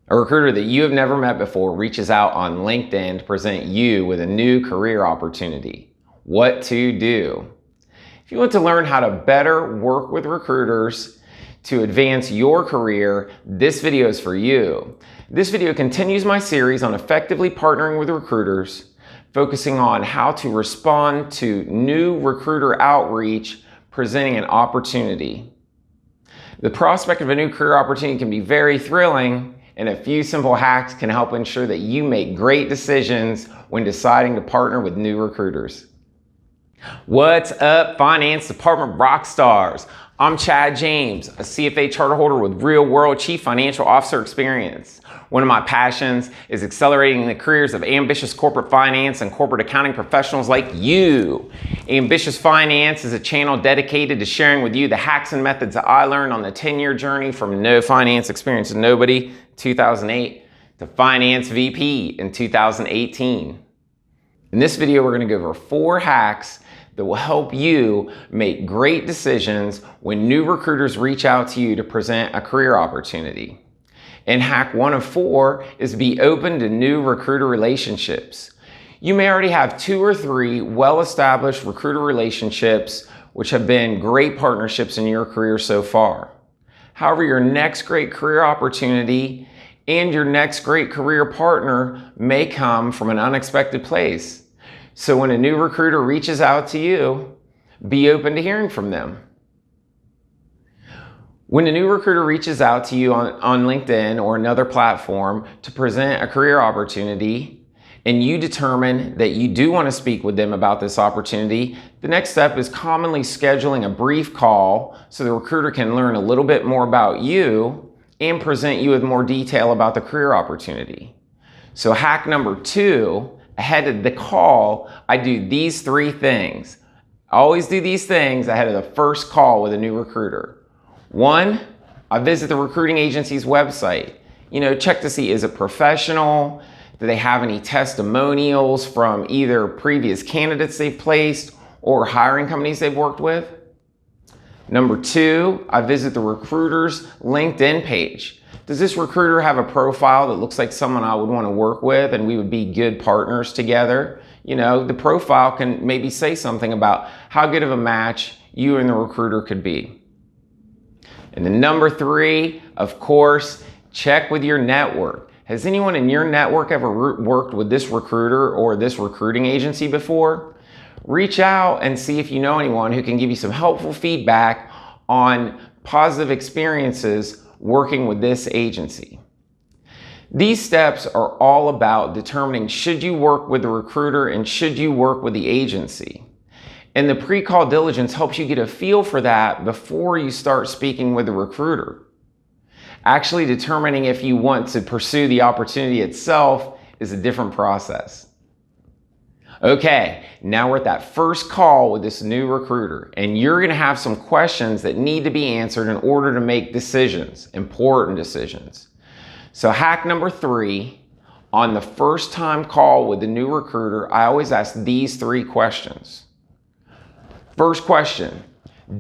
A recruiter that you have never met before reaches out on LinkedIn to present you with a new career opportunity. What to do? If you want to learn how to better work with recruiters to advance your career, this video is for you. This video continues my series on effectively partnering with recruiters, focusing on how to respond to new recruiter outreach presenting an opportunity. The prospect of a new career opportunity can be very thrilling, and a few simple hacks can help ensure that you make great decisions when deciding to partner with new recruiters. What's up, finance department rock stars? I'm Chad James, a CFA charter holder with real-world chief financial officer experience. One of my passions is accelerating the careers of ambitious corporate finance and corporate accounting professionals like you. Ambitious Finance is a channel dedicated to sharing with you the hacks and methods that I learned on the 10-year journey from no finance experience to nobody, 2008, to finance VP in 2018. In this video, we're going to go over 4 hacks that will help you make great decisions when new recruiters reach out to you to present a career opportunity. And hack 1 of 4 is be open to new recruiter relationships. You may already have 2 or 3 well-established recruiter relationships which have been great partnerships in your career so far. However, your next great career opportunity and your next great career partner may come from an unexpected place. So when a new recruiter reaches out to you, be open to hearing from them. When a new recruiter reaches out to you on LinkedIn or another platform to present a career opportunity, and you determine that you do want to speak with them about this opportunity, the next step is commonly scheduling a brief call so the recruiter can learn a little bit more about you and present you with more detail about the career opportunity. So hack number 2, ahead of the call, I do these 3 things. I always do these things ahead of the first call with a new recruiter. 1, I visit the recruiting agency's website. Check to see, is it professional? Do they have any testimonials from either previous candidates they've placed or hiring companies they've worked with? Number 2, I visit the recruiter's LinkedIn page. Does this recruiter have a profile that looks like someone I would want to work with and we would be good partners together? The profile can maybe say something about how good of a match you and the recruiter could be. And then number 3, of course, check with your network. Has anyone in your network ever worked with this recruiter or this recruiting agency before? Reach out and see if you know anyone who can give you some helpful feedback on positive experiences working with this agency. These steps are all about determining should you work with the recruiter and should you work with the agency. And the pre-call diligence helps you get a feel for that before you start speaking with the recruiter. Actually determining if you want to pursue the opportunity itself is a different process. Okay, now we're at that first call with this new recruiter, and you're going to have some questions that need to be answered in order to make decisions, important decisions. So hack number 3, on the first time call with the new recruiter, I always ask these 3 questions. First question,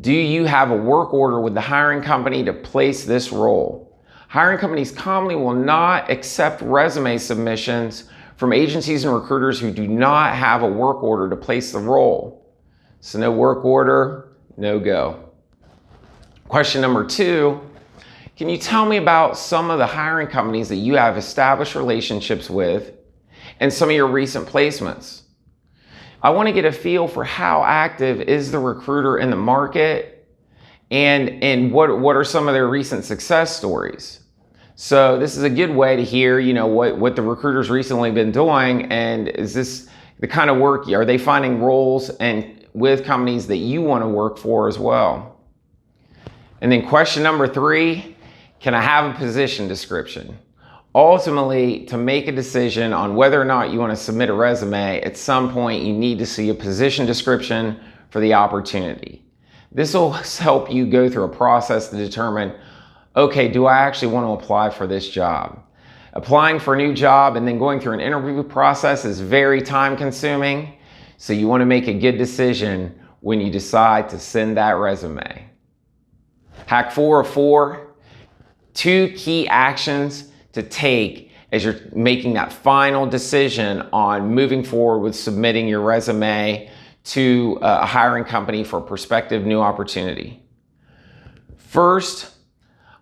do you have a work order with the hiring company to place this role? Hiring companies commonly will not accept resume submissions from agencies and recruiters who do not have a work order to place the role. So no work order, no go. Question number 2, can you tell me about some of the hiring companies that you have established relationships with and some of your recent placements? I want to get a feel for how active is the recruiter in the market and what are some of their recent success stories. So this is a good way to hear, what the recruiter's recently been doing, and is this the kind of work, are they finding roles and with companies that you want to work for as well? And then question number 3, can I have a position description? Ultimately, to make a decision on whether or not you want to submit a resume, at some point you need to see a position description for the opportunity. This will help you go through a process to determine, okay, do I actually want to apply for this job? Applying for a new job and then going through an interview process is very time consuming, so you want to make a good decision when you decide to send that resume. Hack 4 of 4, 2 key actions to take as you're making that final decision on moving forward with submitting your resume to a hiring company for a prospective new opportunity. First,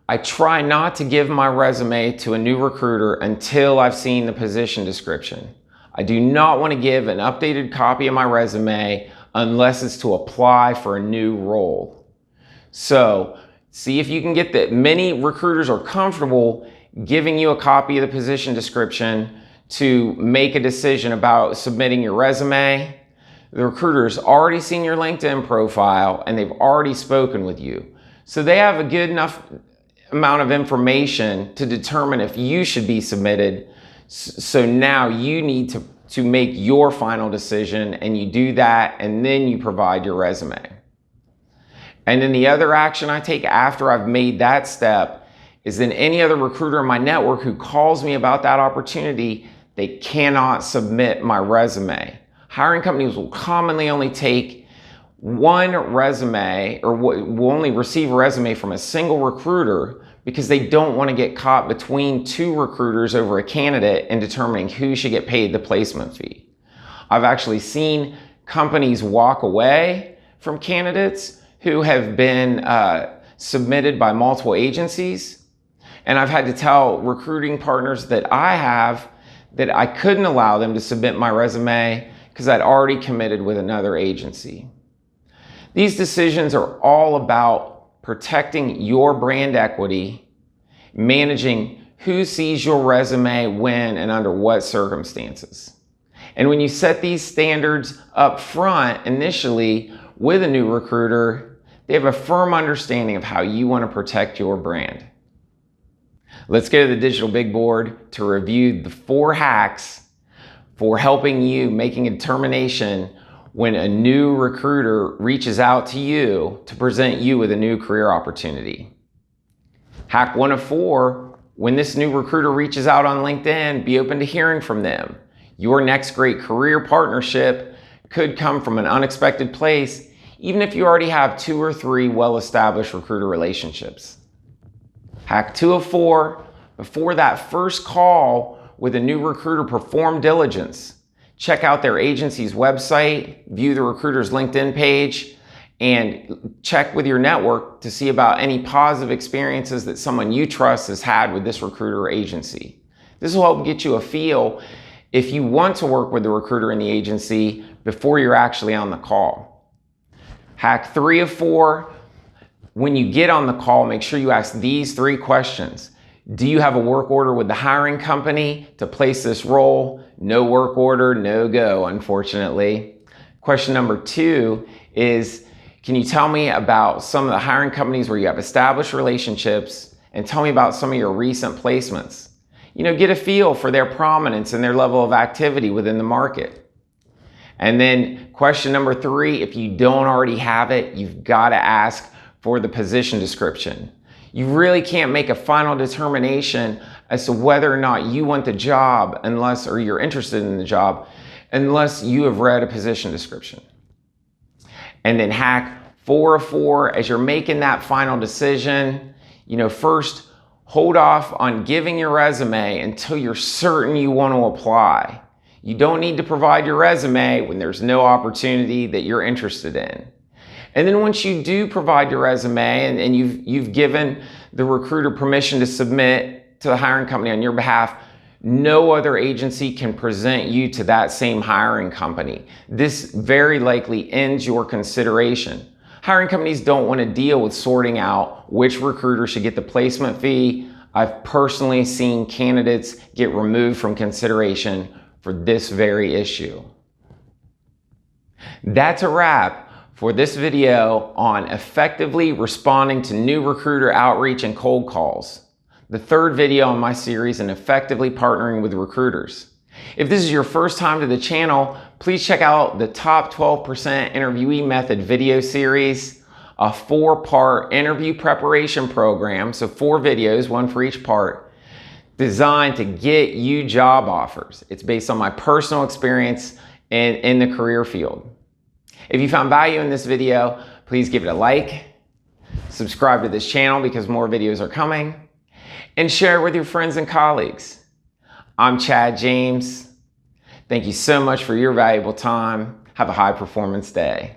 I try not to give my resume to a new recruiter until I've seen the position description. I do not want to give an updated copy of my resume unless it's to apply for a new role. So, see if you can get that. Many recruiters are comfortable giving you a copy of the position description to make a decision about submitting your resume. The recruiter's already seen your LinkedIn profile and they've already spoken with you. So they have a good enough amount of information to determine if you should be submitted. So now you need to make your final decision, and you do that and then you provide your resume. And then the other action I take after I've made that step is then any other recruiter in my network who calls me about that opportunity, they cannot submit my resume. Hiring companies will commonly only take one resume, or will only receive a resume from a single recruiter, because they don't want to get caught between two recruiters over a candidate and determining who should get paid the placement fee. I've actually seen companies walk away from candidates who have been submitted by multiple agencies. And I've had to tell recruiting partners that I have that I couldn't allow them to submit my resume because I'd already committed with another agency. These decisions are all about protecting your brand equity, managing who sees your resume when and under what circumstances. And when you set these standards up front initially with a new recruiter, they have a firm understanding of how you want to protect your brand. Let's go to the digital big board to review the 4 hacks for helping you making a determination when a new recruiter reaches out to you to present you with a new career opportunity. Hack 1 of 4, when this new recruiter reaches out on LinkedIn, be open to hearing from them. Your next great career partnership could come from an unexpected place, even if you already have 2 or 3 well-established recruiter relationships. Hack 2 of 4, before that first call with a new recruiter, perform diligence. Check out their agency's website, view the recruiter's LinkedIn page, and check with your network to see about any positive experiences that someone you trust has had with this recruiter or agency. This will help get you a feel if you want to work with the recruiter in the agency before you're actually on the call. Hack 3 of 4, when you get on the call, make sure you ask these 3 questions. Do you have a work order with the hiring company to place this role? No work order, no go, unfortunately. Question number 2 is, can you tell me about some of the hiring companies where you have established relationships, and tell me about some of your recent placements? Get a feel for their prominence and their level of activity within the market. And then question number 3, if you don't already have it, you've got to ask for the position description. You really can't make a final determination as to whether or not you want the job or you're interested in the job unless you have read a position description. And then hack 4 of 4, as you're making that final decision, first hold off on giving your resume until you're certain you want to apply. You don't need to provide your resume when there's no opportunity that you're interested in. And then once you do provide your resume and you've given the recruiter permission to submit to the hiring company on your behalf, no other agency can present you to that same hiring company. This very likely ends your consideration. Hiring companies don't want to deal with sorting out which recruiter should get the placement fee. I've personally seen candidates get removed from consideration for this very issue. That's a wrap for this video on effectively responding to new recruiter outreach and cold calls. The 3rd video in my series on effectively partnering with recruiters. If this is your first time to the channel, please check out the Top 12% Interviewee Method video series, a 4-part interview preparation program, so 4 videos, 1 for each part, designed to get you job offers. It's based on my personal experience in the career field. If you found value in this video, please give it a like, subscribe to this channel because more videos are coming, and share it with your friends and colleagues. I'm Chad James. Thank you so much for your valuable time. Have a high performance day.